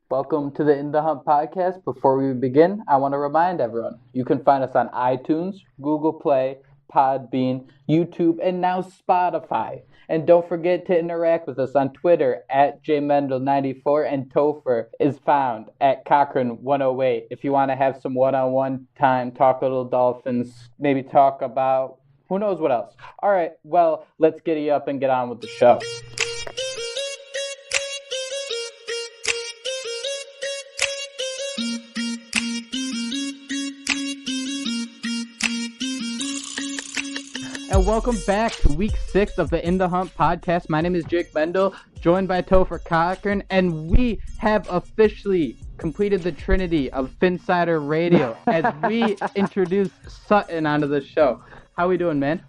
Welcome to the In the Hunt podcast. Before we begin, I want to remind everyone you can find us on iTunes, Google Play, Podbean, YouTube, and now Spotify. And don't forget to interact with us on Twitter at jmendel94, and Topher is found at Cochran108. If you want to have some one-on-one time, talk a little Dolphins, maybe talk about who knows what else. All right, well, let's get you up and get on with the show. And welcome back to week 6 of the In the Hunt podcast. My name is Jake Mendel, joined by Topher Cochran, and we have officially completed the trinity of Phinsider Radio as we introduce Sutton onto the show. How we doing, man?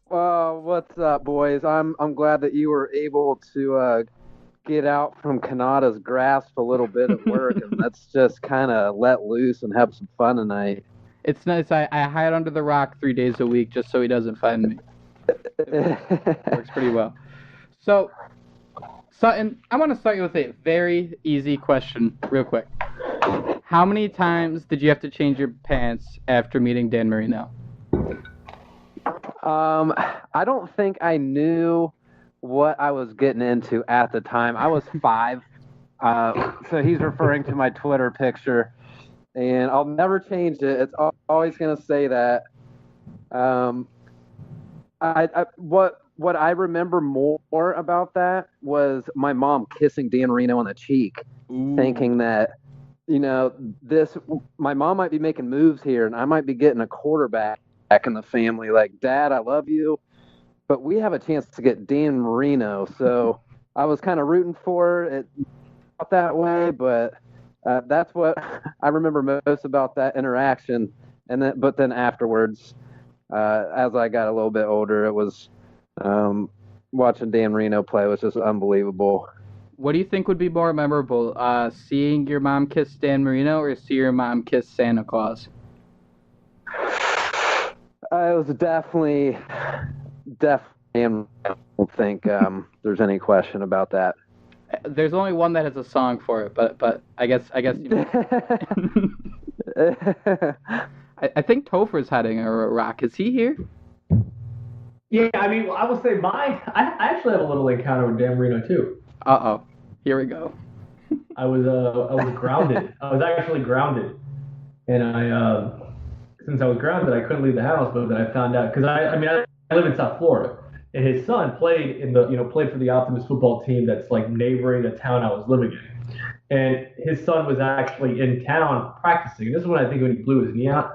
What's up, boys? I'm glad that you were able to get out from Kanata's grasp a little bit at work, and let's just kind of let loose and have some fun tonight. It's nice. I hide under the rock 3 days a week just so he doesn't find me. Works pretty well. So, Sutton, I want to start you with a very easy question real quick. How many times did you have to change your pants after meeting Dan Marino? I don't think I knew what I was getting into at the time. I was 5. So he's referring to my Twitter picture. And I'll never change it. It's always going to say that. What I remember more about that was my mom kissing Dan Marino on the cheek, thinking that, my mom might be making moves here, and I might be getting a quarterback back in the family. Like, Dad, I love you, but we have a chance to get Dan Marino. So I was kind of rooting for it that way, but. That's what I remember most about that interaction, but then afterwards, as I got a little bit older, it was watching Dan Marino play was just unbelievable. What do you think would be more memorable, seeing your mom kiss Dan Marino or see your mom kiss Santa Claus? It was definitely. I don't think there's any question about that. There's only one that has a song for it, but I guess you know. I think Topher's hiding a rock. Is he here? Yeah, I mean, I would say I actually have a little encounter with Dan Marino too. Uh-oh. Here we go. I was grounded. I was actually grounded, and since I was grounded, I couldn't leave the house. But then I found out because I live in South Florida. And his son played played for the Optimus football team that's like neighboring the town I was living in. And his son was actually in town practicing. And this is when I think when he blew his knee out.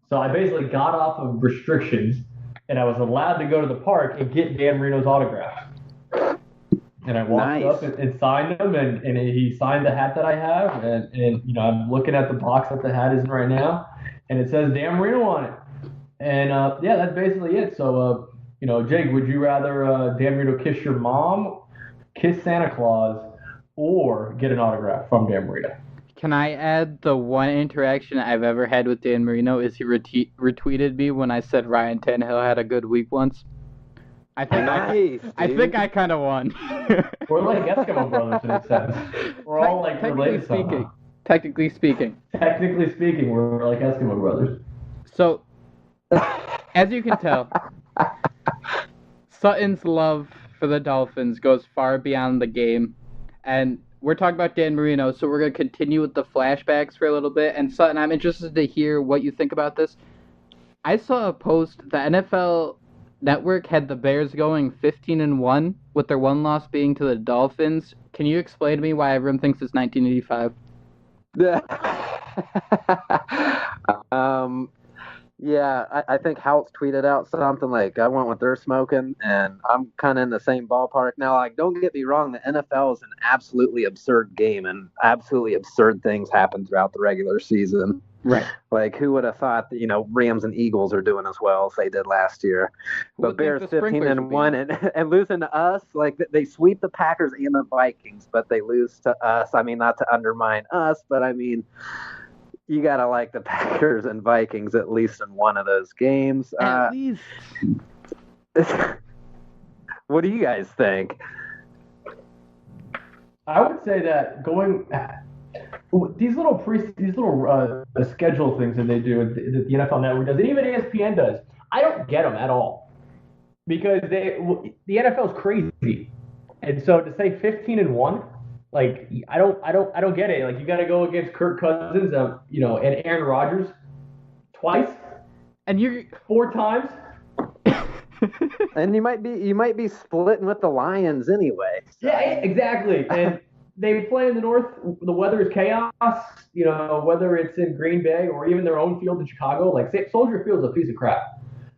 So I basically got off of restrictions, and I was allowed to go to the park and get Dan Marino's autograph. And I walked up and signed him, and he signed the hat that I have. And I'm looking at the box that the hat is in right now, and it says Dan Marino on it. And that's basically it. So. Jake, would you rather Dan Marino kiss your mom, kiss Santa Claus, or get an autograph from Dan Marino? Can I add the one interaction I've ever had with Dan Marino is he retweeted me when I said Ryan Tannehill had a good week once? I think I kind of won. We're like Eskimo brothers in a sense. We're all like related somehow. Technically speaking, we're like Eskimo brothers. So, as you can tell, Sutton's love for the Dolphins goes far beyond the game, and we're talking about Dan Marino, so we're going to continue with the flashbacks for a little bit. And Sutton, I'm interested to hear what you think about this. I saw a post, the NFL Network had the Bears going 15-1, with their one loss being to the Dolphins. Can you explain to me why everyone thinks it's 1985? Yeah, I think House tweeted out something like, I want what they're smoking, and I'm kind of in the same ballpark. Now, like, don't get me wrong, the NFL is an absolutely absurd game, and absolutely absurd things happen throughout the regular season. Right. Like, who would have thought that, Rams and Eagles are doing as well as they did last year? But Bears 15-1 and losing to us, like, they sweep the Packers and the Vikings, but they lose to us. I mean, not to undermine us, but I mean, you got to like the Packers and Vikings at least in one of those games. At least. What do you guys think? I would say that these little schedule things that they do that the NFL Network does, and even ESPN does. I don't get them at all because the NFL is crazy, and so to say 15-1, like I don't get it. Like you got to go against Kirk Cousins, and Aaron Rodgers twice, And you're 4 times. And you might be splitting with the Lions anyway. So. Yeah, exactly. And they play in the North. The weather is chaos. Whether it's in Green Bay or even their own field in Chicago. Like Soldier Field's a piece of crap.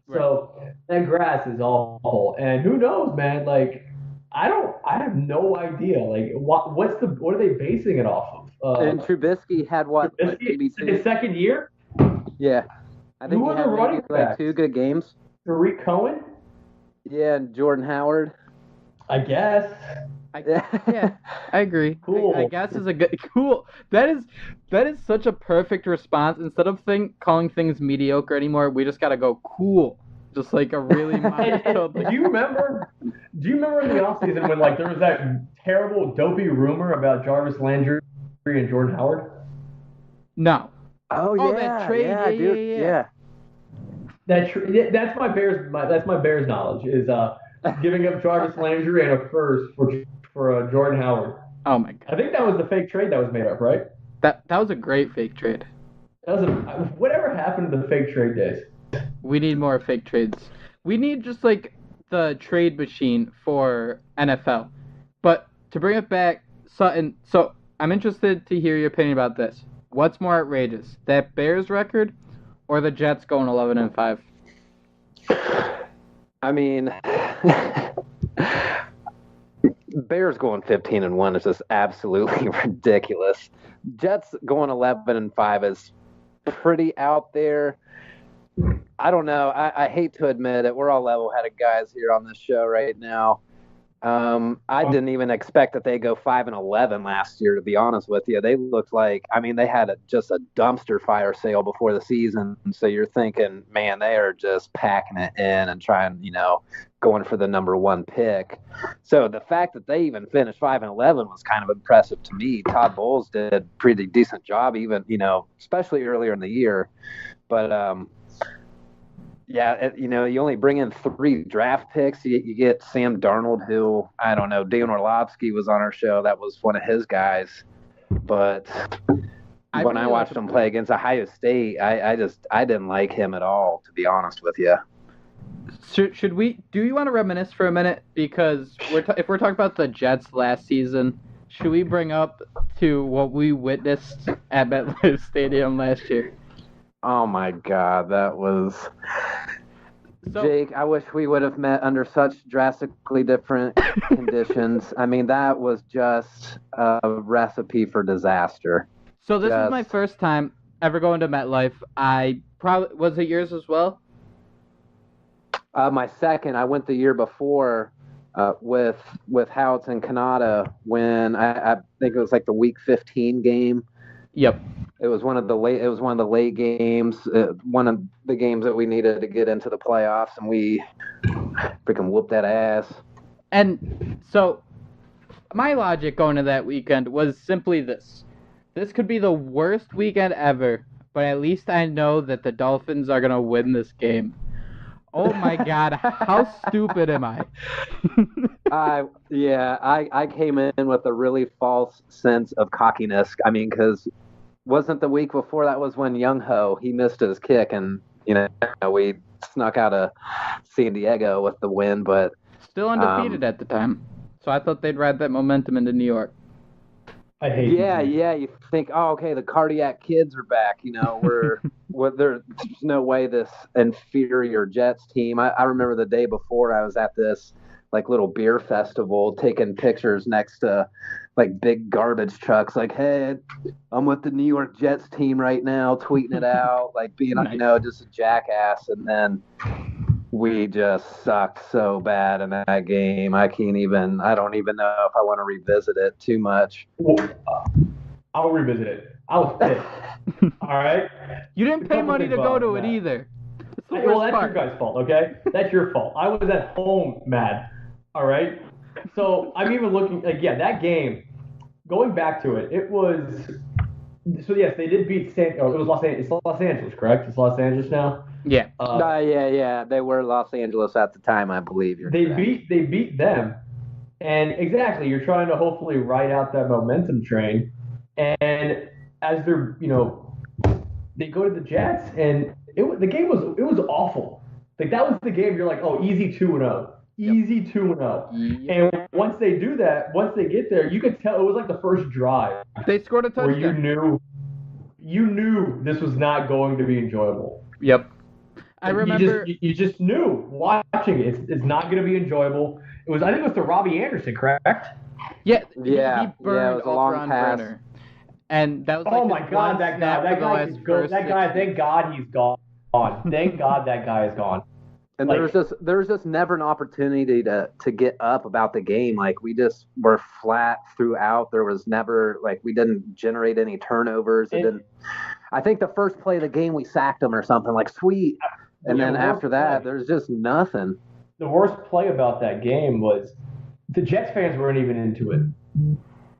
Right. So that grass is awful. And who knows, man? Like I have no idea. Like what are they basing it off of? And Trubisky had what? Maybe his second year? Yeah, I think Who he are had the running maybe like backs? 2 good games. Tariq Cohen? Yeah, and Jordan Howard. I guess. Yeah, I agree. Cool. I guess is a good cool. That is such a perfect response. Instead of calling things mediocre anymore, we just gotta go cool. Just like a really mild. Do you remember in the offseason when like there was that terrible dopey rumor about Jarvis Landry and Jordan Howard? No. Oh yeah, that trade. yeah, dude, yeah. That's my Bears knowledge is giving up Jarvis Landry and a first for Jordan Howard. Oh my god. I think that was the fake trade that was made up, right? That was a great fake trade. Whatever happened to the fake trade days? We need more fake trades. We need just like the trade machine for NFL. But to bring it back, Sutton, so I'm interested to hear your opinion about this. What's more outrageous, that Bears record or the Jets going 11-5? I mean, Bears going 15-1 is just absolutely ridiculous. Jets going 11-5 is pretty out there. I don't know. I hate to admit it. We're all level-headed guys here on this show right now. I didn't even expect that they go 5-11 last year, to be honest with you. They looked like, they had just a dumpster fire sale before the season. So you're thinking, man, they are just packing it in and trying, going for the number 1 pick. So the fact that they even finished 5-11 was kind of impressive to me. Todd Bowles did a pretty decent job, even, especially earlier in the year. But, yeah, you only bring in 3 draft picks. You get Sam Darnold, who, I don't know, Dan Orlovsky was on our show. That was one of his guys. But when I watched him play against Ohio State, I didn't like him at all, to be honest with you. Do you want to reminisce for a minute? Because if we're talking about the Jets last season, should we bring up to what we witnessed at MetLife Stadium last year? Oh my God, that was Jake. I wish we would have met under such drastically different conditions. That was just a recipe for disaster. So this is my first time ever going to MetLife. Was it yours as well? My second. I went the year before with Houts and Kanata when I think it was like the Week 15 game. Yep. It was one of the late games, one of the games that we needed to get into the playoffs, and we freaking whooped that ass. And so my logic going to that weekend was simply this. This could be the worst weekend ever, but at least I know that the Dolphins are going to win this game. Oh my God, how stupid am I? I came in with a really false sense of cockiness. Because wasn't the week before that was when Young Ho, he missed his kick, and we snuck out of San Diego with the win, but still undefeated at the time. So I thought they'd ride that momentum into New York. I hate you think, oh, okay, the cardiac kids are back. There's no way this inferior Jets team. I remember the day before I was at this like little beer festival taking pictures next to like big garbage trucks, like, hey, I'm with the New York Jets team right now, tweeting it out, like being, nice. Just a jackass. And then we just sucked so bad in that game. I don't even know if I want to revisit it too much. I'll revisit it. I was pissed. All right? You didn't pay money to go to it either. That's your guys' fault, okay? That's your fault. I was at home mad. All right? So I'm even looking, that game, going back to it, it was. So yes, they did beat San. Oh, it was Los Angeles. It's Los Angeles, correct? It's Los Angeles now. Yeah. Yeah. They were Los Angeles at the time, I believe. You're correct. They beat them, and exactly, you're trying to hopefully ride out that momentum train, and as they're they go to the Jets, and the game was awful. Like that was the game. You're like, oh, easy 2-0, easy 2-0. And once they do that, once they get there, you could tell it was like the first drive They scored a touchdown. where you knew this was not going to be enjoyable. Yep. I remember. You just knew watching it. It's not going to be enjoyable. I think it was to Robbie Anderson, correct? Yeah. He burned it was a long Alteron pass. Brenner. And that was like oh my God, that guy! That guy! Thank God he's gone. Thank God that guy is gone. And there was just never an opportunity to get up about the game. Like we just were flat throughout. There was never we didn't generate any turnovers. I think the first play of the game we sacked him or something sweet. And then after that, there's just nothing. The worst play about that game was the Jets fans weren't even into it.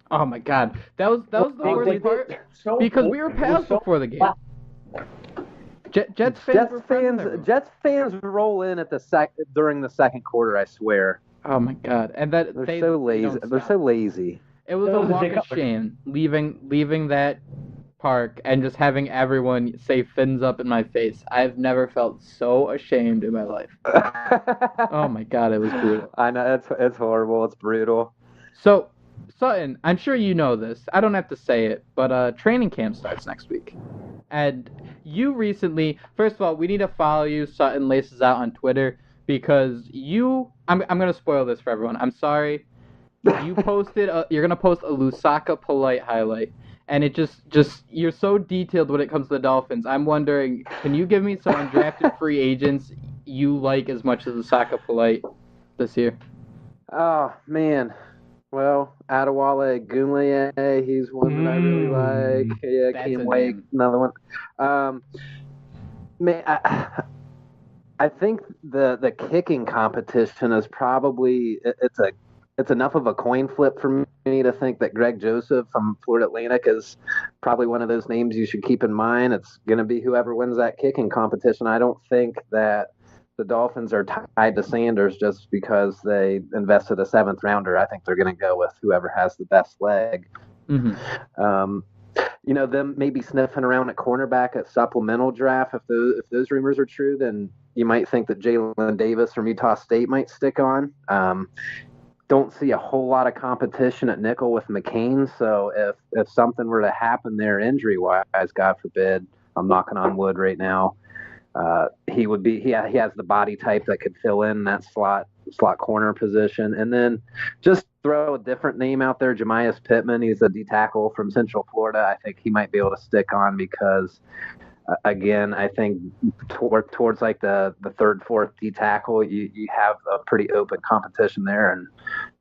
Oh my God, that was the worst part because we were passed before the game. Jets fans roll in at during the second quarter. I swear. Oh my God, and that they're so lazy. They're so lazy. It was a walk of shame leaving that park and just having everyone say "fins up" in my face. I've never felt so ashamed in my life. Oh my God, it was brutal. I know it's horrible. It's brutal. So, Sutton, I'm sure you know this. I don't have to say it, but training camp starts next week. And you recently, first of all, we need to follow you, Sutton Laces Out, on Twitter, because I'm going to spoil this for everyone. I'm sorry. You posted, you're going to post a Lusaka Polite highlight, and it just, you're so detailed when it comes to the Dolphins. I'm wondering, can you give me some undrafted free agents you like as much as Lusaka Polite this year? Oh, man. Well, Adewale Gunleye, he's one that I really like. Yeah, Cam Wake, another one. Man, I think the kicking competition is probably it's enough of a coin flip for me to think that Greg Joseph from Florida Atlantic is probably one of those names you should keep in mind. It's going to be whoever wins that kicking competition. I don't think that the Dolphins are tied to Sanders just because they invested a 7th rounder. I think they're going to go with whoever has the best leg. Mm-hmm. Them maybe sniffing around at cornerback at supplemental draft. If those rumors are true, then you might think that Jalen Davis from Utah State might stick on. Don't see a whole lot of competition at nickel with McCain. So if something were to happen there injury-wise, God forbid, I'm knocking on wood right now, he has the body type that could fill in that slot corner position. And then just throw a different name out there, Jemias Pittman. He's a D tackle from Central Florida. I think he might be able to stick on because, again, I think towards like the third, fourth D tackle, you have a pretty open competition there, and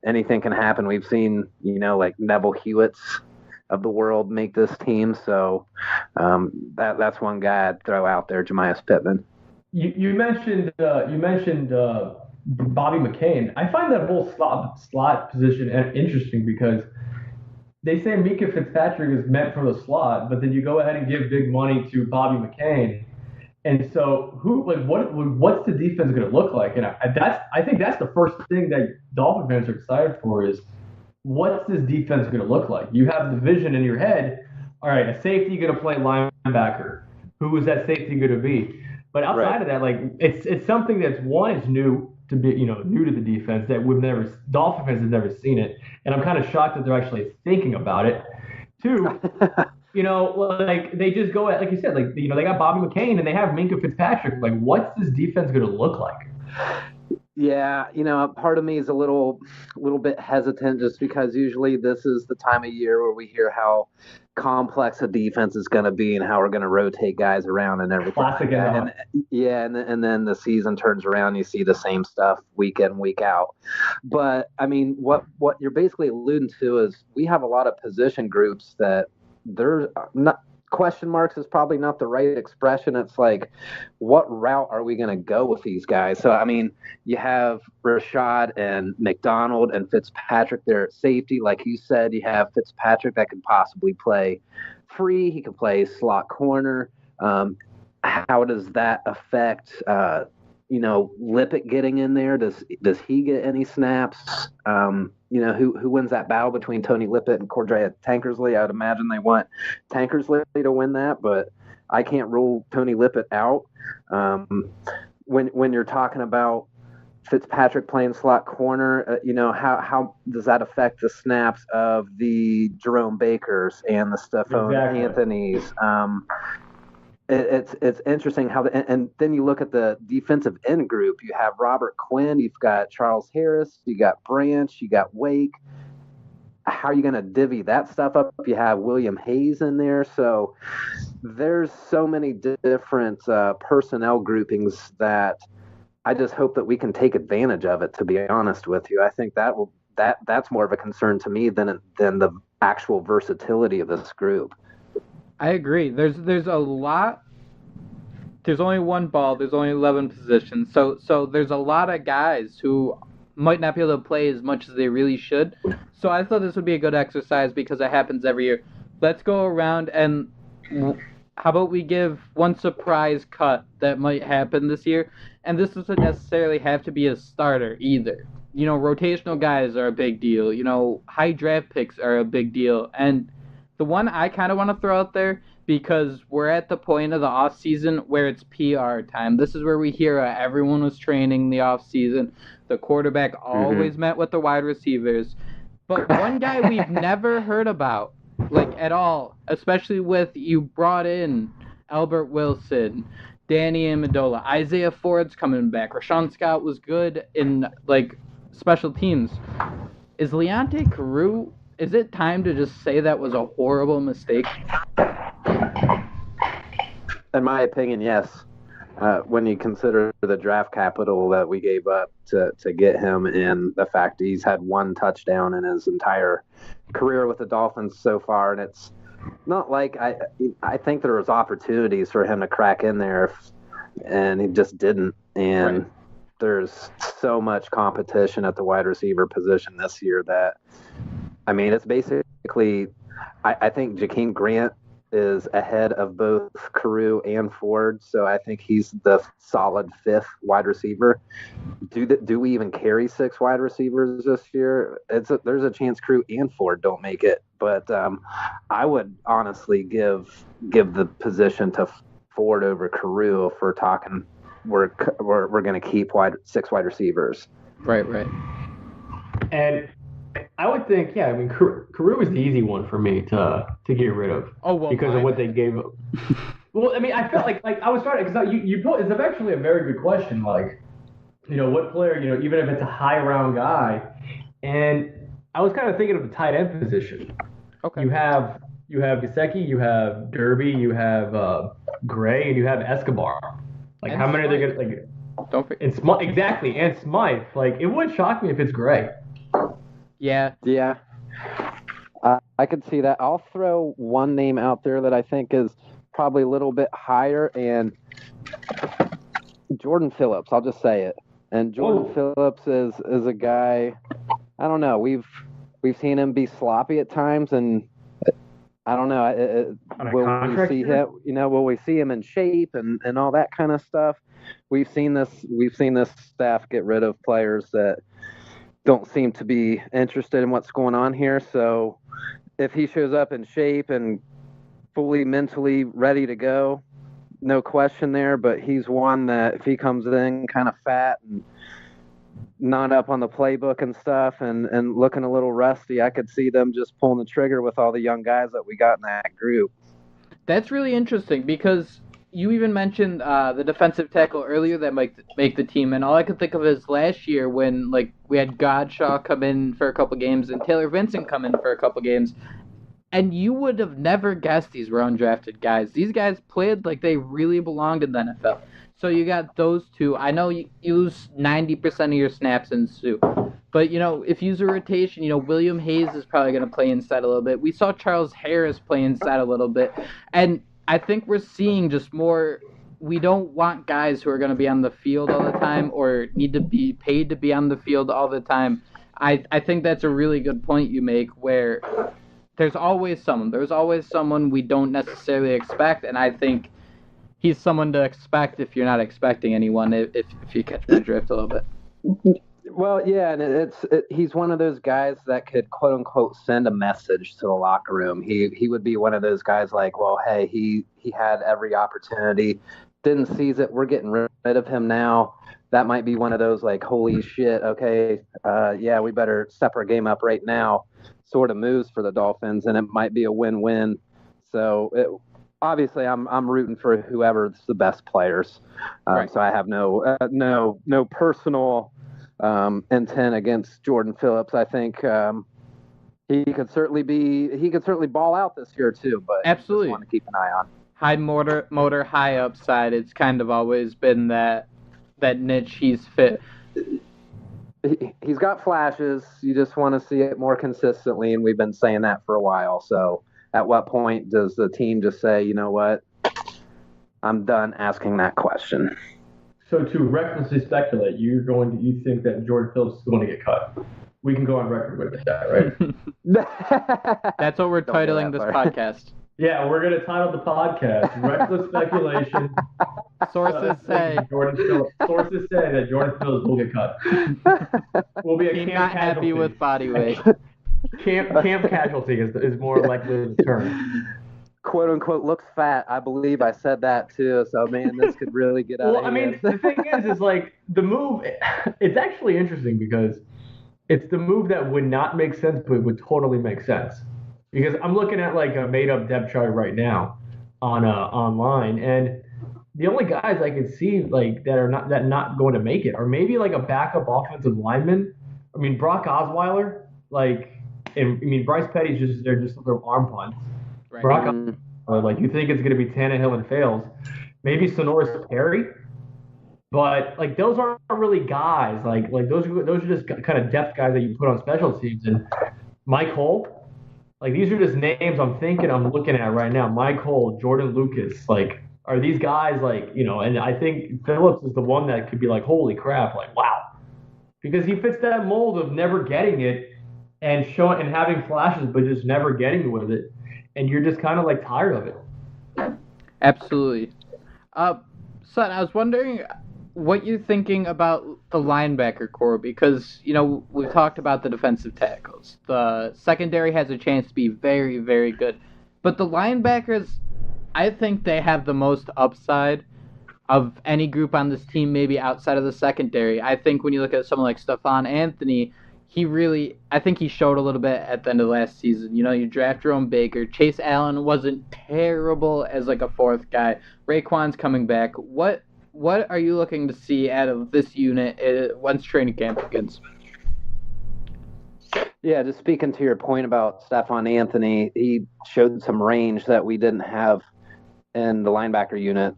anything can happen. We've seen, like Neville Hewitts of the world make this team. So that's one guy I'd throw out there, Jemias Pittman. You mentioned Bobby McCain. I find that whole slot position interesting because they say Mika Fitzpatrick is meant for the slot, but then you go ahead and give big money to Bobby McCain. And so what's the defense going to look like? And I think that's the first thing that Dolphin fans are excited for is, what's this defense going to look like? You have the vision in your head. All right, a safety going to play linebacker. Who is that safety going to be? But outside of that, it's something that's is new to be, new to the defense that Dolphin fans have never seen it, and I'm kind of shocked that they're actually thinking about it. Two, they just go at, like you said, they got Bobby McCain and they have Minka Fitzpatrick. Like, what's this defense going to look like? Yeah, part of me is a little bit hesitant just because usually this is the time of year where we hear how complex a defense is going to be and how we're going to rotate guys around and everything. Classic like and then the season turns around, you see the same stuff week in, week out. But I mean, what you're basically alluding to is we have a lot of position groups that they're not. question marks is probably not the right expression. It's like, what route are we going to go with these guys? So, I mean, you have Rashad and McDonald and Fitzpatrick there at safety. Like you said, you have Fitzpatrick that could possibly play free. He could play slot corner. How does that affect, Lippett getting in there? Does he get any snaps? Who wins that battle between Tony Lippett and Cordrea Tankersley? I would imagine they want Tankersley to win that, but I can't rule Tony Lippett out. When you're talking about Fitzpatrick playing slot corner, how does that affect the snaps of the Jerome Bakers and the Stephon Anthony's? It's interesting how and then you look at the defensive end group. You have Robert Quinn, you've got Charles Harris, you got Branch, you got Wake. How are you going to divvy that stuff up? You have William Hayes in there, so there's so many different personnel groupings that I just hope that we can take advantage of it. To be honest with you, I think that's more of a concern to me than the actual versatility of this group. I agree. There's a lot. There's only one ball. There's only 11 positions. So there's a lot of guys who might not be able to play as much as they really should. So I thought this would be a good exercise because it happens every year. Let's go around and how about we give one surprise cut that might happen this year? And this doesn't necessarily have to be a starter either. Rotational guys are a big deal. High draft picks are a big deal. And the one I kind of want to throw out there, because we're at the point of the off-season where it's PR time. This is where we hear everyone was training the off-season. The quarterback always met with the wide receivers. But one guy we've never heard about, at all, especially with you brought in Albert Wilson, Danny Amendola, Isaiah Ford's coming back. Rashawn Scott was good in, special teams. Is Leonte Carew... Is it time to just say that was a horrible mistake? In my opinion, yes. When you consider the draft capital that we gave up to get him and the fact he's had one touchdown in his entire career with the Dolphins so far, and it's not like I think there was opportunities for him to crack in there, and he just didn't. And right. There's so much competition at the wide receiver position this year that – it's basically, I think Jakeem Grant is ahead of both Carew and Ford, so I think he's the solid fifth wide receiver. Do we even carry 6 wide receivers this year? There's a chance Carew and Ford don't make it, but I would honestly give the position to Ford over Carew if we're talking we're going to keep 6 wide receivers. Right. And I would think, Carew is the easy one for me to get rid of. Oh, well, because of what they gave up. Well, I felt like I was trying to, because it's actually a very good question. What player, even if it's a high round guy, and I was kind of thinking of the tight end position. Okay. You have Gesicki, you have Derby, you have Gray, and you have Escobar. And how many Smythe. are they gonna Don't forget. Exactly, and Smythe. It would shock me if it's Gray. Yeah. I could see that. I'll throw one name out there that I think is probably a little bit higher, and Jordan Phillips. I'll just say it. And Jordan Phillips is a guy. I don't know. We've seen him be sloppy at times, and I don't know. Will we see him? Will we see him in shape and all that kind of stuff? We've seen this staff get rid of players that don't seem to be interested in what's going on here. So if he shows up in shape and fully mentally ready to go, no question there. But he's one that if he comes in kind of fat and not up on the playbook and stuff and looking a little rusty, I could see them just pulling the trigger with all the young guys that we got in that group. That's really interesting because you even mentioned the defensive tackle earlier that might make the team, and all I could think of is last year when we had Godshaw come in for a couple games and Taylor Vincent come in for a couple games, and you would have never guessed these were undrafted guys. These guys played like they really belonged in the NFL. So you got those two. I know you use 90% of your snaps in Sue. But, if you use a rotation, William Hayes is probably going to play inside a little bit. We saw Charles Harris play inside a little bit. And I think we're seeing just more. We don't want guys who are going to be on the field all the time or need to be paid to be on the field all the time. I think that's a really good point you make where there's always someone. There's always someone we don't necessarily expect. And I think he's someone to expect if you're not expecting anyone, if you catch my drift a little bit. Well, yeah, and he's one of those guys that could quote unquote send a message to the locker room. He would be one of those guys like, well, hey, he had every opportunity, didn't seize it. We're getting rid of him now. That might be one of those like, holy shit, okay, yeah, we better step our game up right now sort of moves for the Dolphins, and it might be a win-win. So obviously, I'm rooting for whoever's the best players. Right. So I have no personal intent against Jordan Phillips. I think he could certainly ball out this year too. But absolutely, just want to keep an eye on. High motor, high upside. It's kind of always been that niche he's fit. He's got flashes. You just want to see it more consistently, and we've been saying that for a while. So at what point does the team just say, you know what, I'm done asking that question? So to recklessly speculate, you think that Jordan Phillips is going to get cut? We can go on record with that, right? That's what we're titling this podcast. Yeah, we're going to title the podcast "Reckless Speculation." Sources say that Jordan Phillips will get cut. We'll be a camp not casualty. Happy with body weight. Camp casualty is more likely the term. Quote unquote looks fat. I believe I said that too. So man, this could really get out of hand. Well, I mean, the thing is like the move. It's actually interesting because it's the move that would not make sense, but would totally make sense. Because I'm looking at like a made-up depth chart right now on online, and the only guys I can see like that are not going to make it are maybe like a backup offensive lineman. I mean, Brock Osweiler, Bryce Petty's they're just little arm punts. Right. Brock, like you think it's going to be Tannehill and fails, maybe Sonoris Perry, but like those aren't really guys. Like those are just kind of depth guys that you put on special teams. And Mike Holt. Like, these are just names I'm looking at right now. Mike Holt, Jordan Lucas, like, are these guys, like, and I think Phillips is the one that could be like, holy crap, like, wow. Because he fits that mold of never getting it and having flashes, but just never getting with it. And you're just kind of, like, tired of it. Absolutely. Son, I was wondering what you're thinking about the linebacker core, because we've talked about the defensive tackles. The secondary has a chance to be very, very good, but the linebackers, I think they have the most upside of any group on this team, maybe outside of the secondary. I think when you look at someone like Stephon Anthony, I think he showed a little bit at the end of last season. You draft Jerome Baker. Chase Allen wasn't terrible as like a fourth guy. Raekwon's coming back. What are you looking to see out of this unit once training camp begins? Yeah, just speaking to your point about Stephon Anthony, he showed some range that we didn't have in the linebacker unit.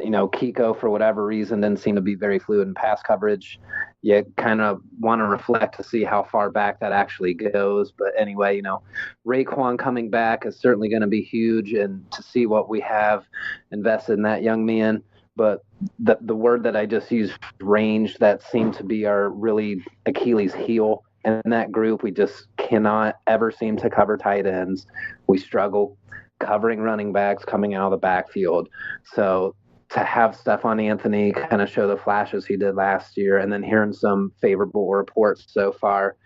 Kiko, for whatever reason, didn't seem to be very fluid in pass coverage. You kind of want to reflect to see how far back that actually goes. But anyway, Raekwon coming back is certainly going to be huge, and to see what we have invested in that young man. But the word that I just used, range, that seemed to be our really Achilles heel in that group. We just cannot ever seem to cover tight ends. We struggle covering running backs coming out of the backfield. So to have Stephon Anthony kind of show the flashes he did last year, and then hearing some favorable reports so far,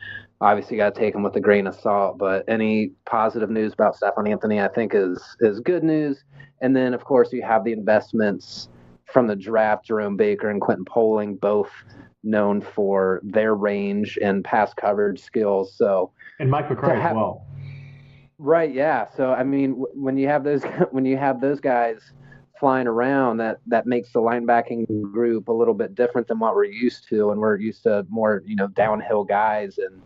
obviously you got to take them with a grain of salt. But any positive news about Stephon Anthony, I think, is good news. And then, of course, you have the investments from the draft, Jerome Baker and Quentin Poling, both known for their range and pass coverage skills. So, and Mike McCray as well. Right, yeah. So I mean, when you have those guys flying around, that makes the linebacking group a little bit different than what we're used to, and we're used to more downhill guys, and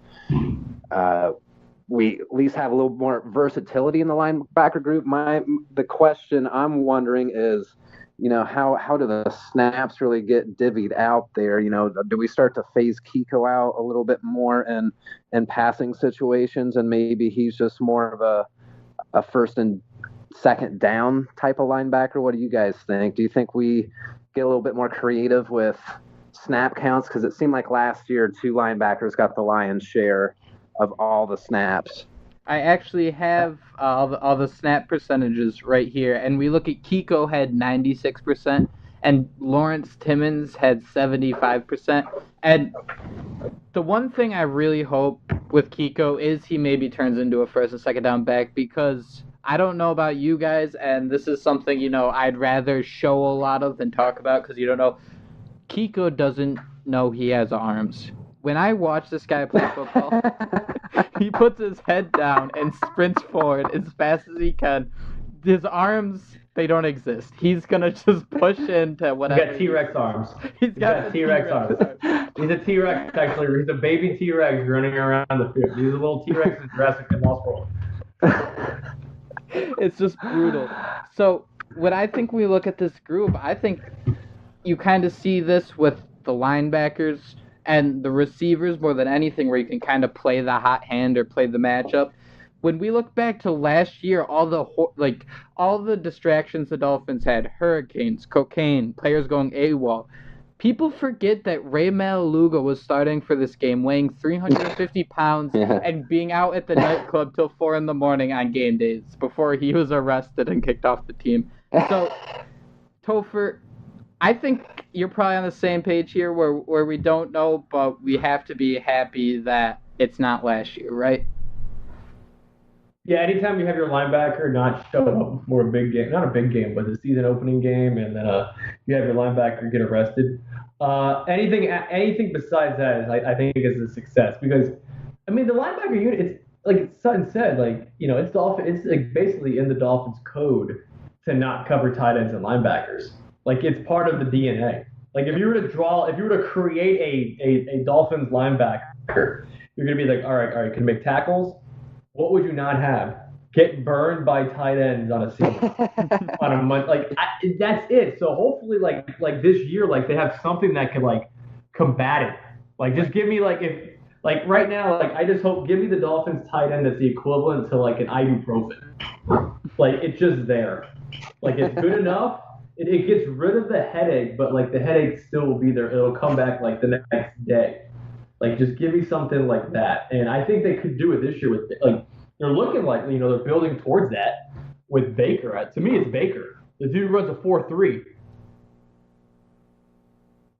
we at least have a little more versatility in the linebacker group. The question I'm wondering is, how do the snaps really get divvied out there? Do we start to phase Kiko out a little bit more in passing situations, and maybe he's just more of a first and second down type of linebacker? What do you guys think? Do you think we get a little bit more creative with snap counts? Because it seemed like last year 2 linebackers got the lion's share of all the snaps. I actually have all the snap percentages right here, and we look at Kiko had 96%, and Lawrence Timmons had 75%. And the one thing I really hope with Kiko is he maybe turns into a first and second down back, because I don't know about you guys, and this is something, I'd rather show a lot of than talk about, because you don't know. Kiko doesn't know he has arms. When I watch this guy play football, he puts his head down and sprints forward as fast as he can. His arms, they don't exist. He's going to just push into whatever. He's got T-Rex arms. He's got T-Rex arms. He's a T-Rex, actually. He's a baby T-Rex running around the field. He's a little T-Rex in Jurassic and Lost World. It's just brutal. So when I think we look at this group, I think you kind of see this with the linebackers and the receivers more than anything, where you can kind of play the hot hand or play the matchup. When we look back to last year, all the distractions the Dolphins had, hurricanes, cocaine, players going AWOL, people forget that Ray Maluga was starting for this game, weighing 350 pounds and being out at the nightclub till 4 a.m. on game days before he was arrested and kicked off the team. So, Topher, I think you're probably on the same page here where we don't know, but we have to be happy that it's not last year, right? Yeah, anytime you have your linebacker not show up for a big game, not a big game, but the season opening game, and then you have your linebacker get arrested. Anything besides that is, I think, is a success, because, I mean, the linebacker unit, it's like Sutton said, it's like basically in the Dolphins' code to not cover tight ends and linebackers. Like, it's part of the DNA. Like, if you were to create a Dolphins linebacker, you're gonna be like, all right, can you make tackles? What would you not have? Get burned by tight ends on a season, on a month. That's it. So hopefully, like this year, they have something that could combat it. Just give me right now, I just hope, give me the Dolphins tight end that's the equivalent to an ibuprofen. It's just there. It's good enough. It gets rid of the headache, but the headache still will be there. It'll come back the next day. Just give me something like that. And I think they could do it this year with, they're looking they're building towards that with Baker. To me, it's Baker. The dude runs a 4.3.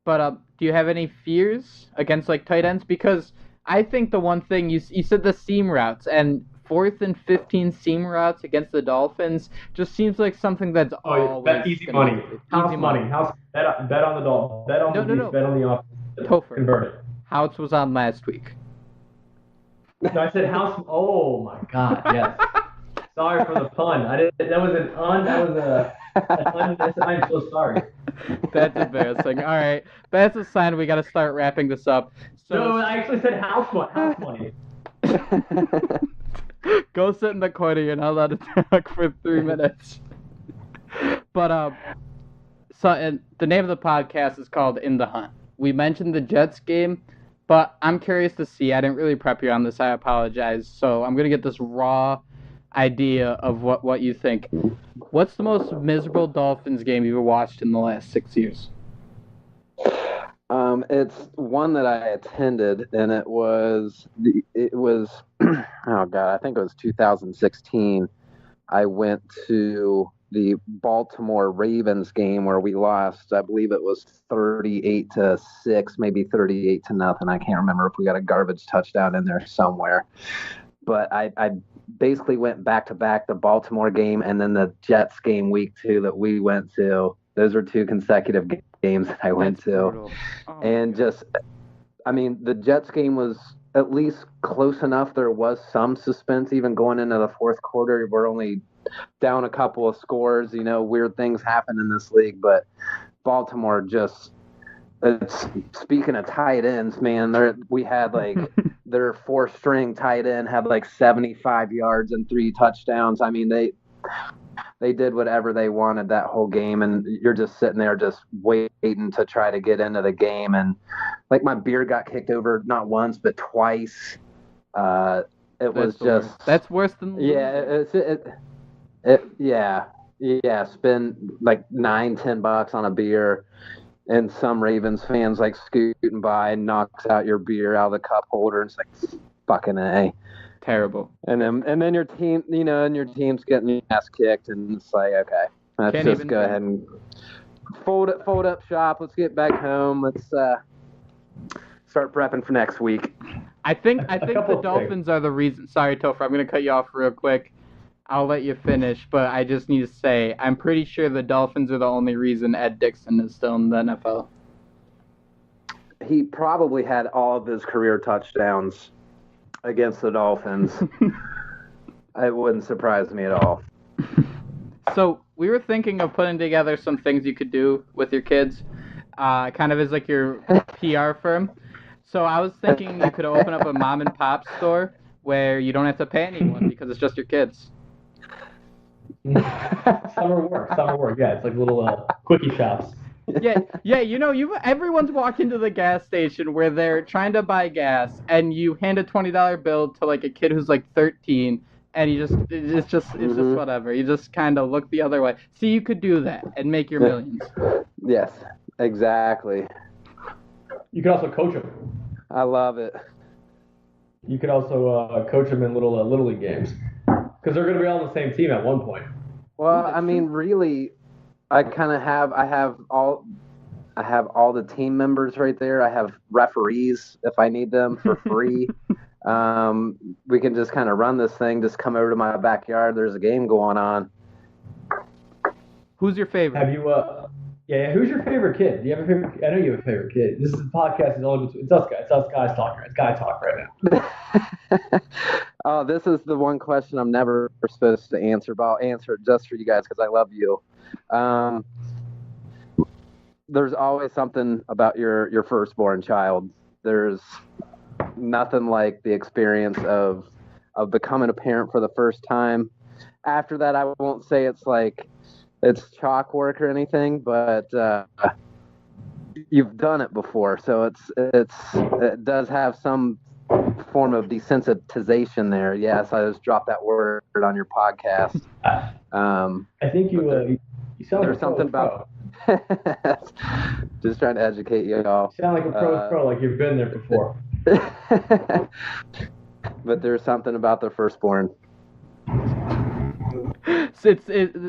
But do you have any fears against tight ends? Because I think the one thing you said, the seam routes, and 4th and 15 seam routes against the Dolphins just seems like something that's always easy money. House money. Bet on the Dolphins. Bet on the bet on the offense. Topher. Convert it. House was on last week. No, I said house. Oh my God! Yes. Sorry for the pun. I didn't. That was I'm so sorry. That's embarrassing. All right, that's a sign we got to start wrapping this up. So, no, I actually said house money. Go sit in the corner. You're not allowed to talk for 3 minutes. But and the name of the podcast is called In the Hunt. We mentioned the Jets game, but I'm curious to see. I didn't really prep you on this. I apologize. So I'm going to get this raw idea of what you think. What's the most miserable Dolphins game you've ever watched in the last 6 years? It's one that I attended, and it was oh God, I think it was 2016. I went to the Baltimore Ravens game where we lost. I believe it was 38-6, maybe 38-0. I can't remember if we got a garbage touchdown in there somewhere. But I basically went back to back, the Baltimore game and then the Jets game week 2 that we went to. Those were 2 consecutive games that I went to. Oh, and just, I mean, the Jets game was at least close enough. There was some suspense even going into the fourth quarter. We're only down a couple of scores. Weird things happen in this league, but Baltimore just, speaking of tight ends, man, we had their 4th string tight end had 75 yards and 3 touchdowns. I mean, they did whatever they wanted that whole game, and you're just sitting there just waiting to try to get into the game. And like my beer got kicked over not once but twice. It was just that's worse than yeah. Spend like $9-10 on a beer, and some Ravens fans like scooting by and knocks out your beer out of the cup holder. And it's like fucking A. Terrible. And then your team, and your team's getting your ass kicked, and it's like, okay, let's just go ahead and fold up shop. Let's get back home. Let's start prepping for next week. I think the Dolphins are the reason. Sorry, Topher, I'm going to cut you off real quick. I'll let you finish, but I just need to say, I'm pretty sure the Dolphins are the only reason Ed Dixon is still in the NFL. He probably had all of his career touchdowns against the Dolphins. It wouldn't surprise me at all. So we were thinking of putting together some things you could do with your kids, kind of as like your PR firm. So I was thinking you could open up a mom and pop store where you don't have to pay anyone because it's just your kids. Summer work. Yeah, it's like little quickie shops. Yeah. Everyone's walked into the gas station where they're trying to buy gas, and you hand a $20 bill to like a kid who's like 13, and it's just whatever. You just kind of look the other way. See, you could do that and make your millions. Yes, exactly. You could also coach them. I love it. You could also coach them in little league games because they're going to be all on the same team at one point. Well, I mean, really, I have all the team members right there. I have referees if I need them for free. We can just kind of run this thing. Just come over to my backyard. There's a game going on. Who's your favorite? Have you? Yeah. Who's your favorite kid? Do you have a favorite? I know you have a favorite kid. This is the podcast. It's us guys. It's us guys talking. It's guy talk right now. Oh, this is the one question I'm never supposed to answer, but I'll answer it just for you guys because I love you. There's always something about your firstborn child. There's nothing like the experience of becoming a parent for the first time. After that, I won't say it's chalk work or anything, but you've done it before, so it does have some form of desensitization there. Yes, I just dropped that word on your podcast. I think you sound there's like something about just trying to educate you all. You sound like a pro, like you've been there before. But there's something about the firstborn. So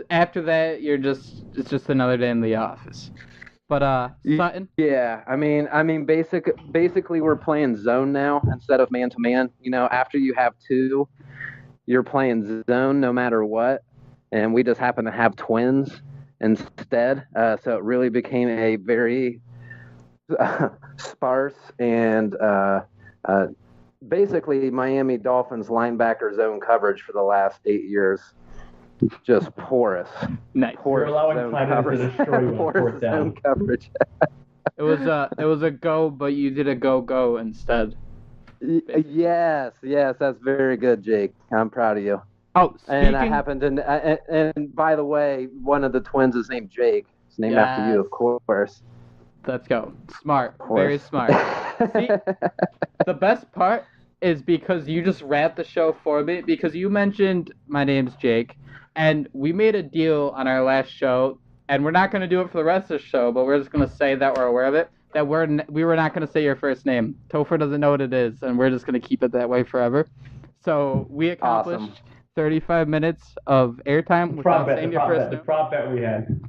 after that, it's just another day in the office. But Sutton? Yeah, I mean, basically we're playing zone now instead of man to man. After you have two, you're playing zone no matter what, and we just happen to have twins instead. So it really became a very sparse and basically Miami Dolphins linebacker zone coverage for the last 8 years. Just porous. Nice. You're allowing Clemens to destroy you on fourth down. Coverage. It was a go, but you did a go instead. Yes, that's very good, Jake. I'm proud of you. Oh, and I happened to, and by the way, one of the twins is named Jake. It's named after you, of course. Let's go. Smart. Very smart. See, the best part is because you just wrapped the show for me, because you mentioned my name's Jake, and we made a deal on our last show, and we're not going to do it for the rest of the show, but we're just going to say that we're aware of it, that we were not going to say your first name. Topher doesn't know what it is, and we're just going to keep it that way forever. So we accomplished 35 minutes of airtime without saying your first name. The prop bet we had.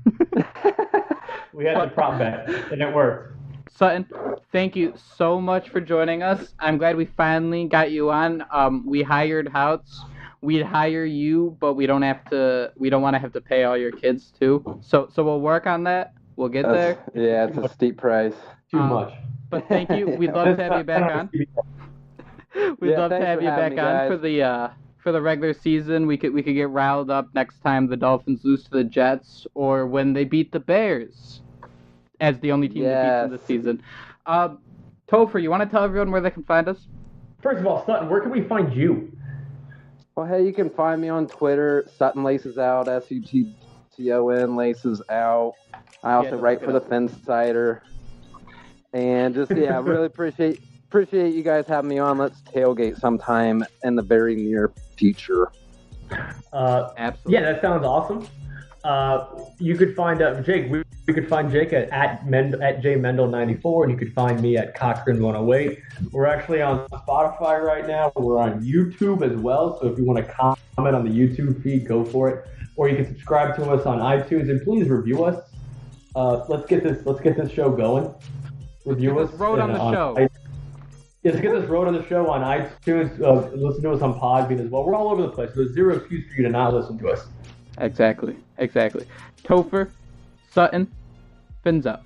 We had the prop bet, and it worked. Sutton, thank you so much for joining us. I'm glad we finally got you on. We hired Houts. We'd hire you, but we don't want to have to pay all your kids too. So we'll work on that. We'll get there. Yeah, it's a steep price. Too much. But thank you. We'd love to have you back on. We'd love to have you back on for the regular season. We could get riled up next time the Dolphins lose to the Jets, or when they beat the Bears as the only team that beats them this season. Topher, you want to tell everyone where they can find us? First of all, Sutton, where can we find you? Well, hey, you can find me on Twitter, Sutton Laces Out, Sutton Laces Out. I also write for the Phinsider. And just, yeah, really appreciate you guys having me on. Let's tailgate sometime in the very near future. Absolutely. Yeah, that sounds awesome. You could find Jake. We could find Jake at jmendel94, and you could find me at Cochran108. We're actually on Spotify right now. We're on YouTube as well. So if you want to comment on the YouTube feed, go for it. Or you can subscribe to us on iTunes, and please review us. Let's get this show going. Review us. Road on the show. Let's get this road on the show on iTunes. Listen to us on Podbean as well. We're all over the place. There's zero excuse for you to not listen to us. Exactly. Topher, Sutton, fins up.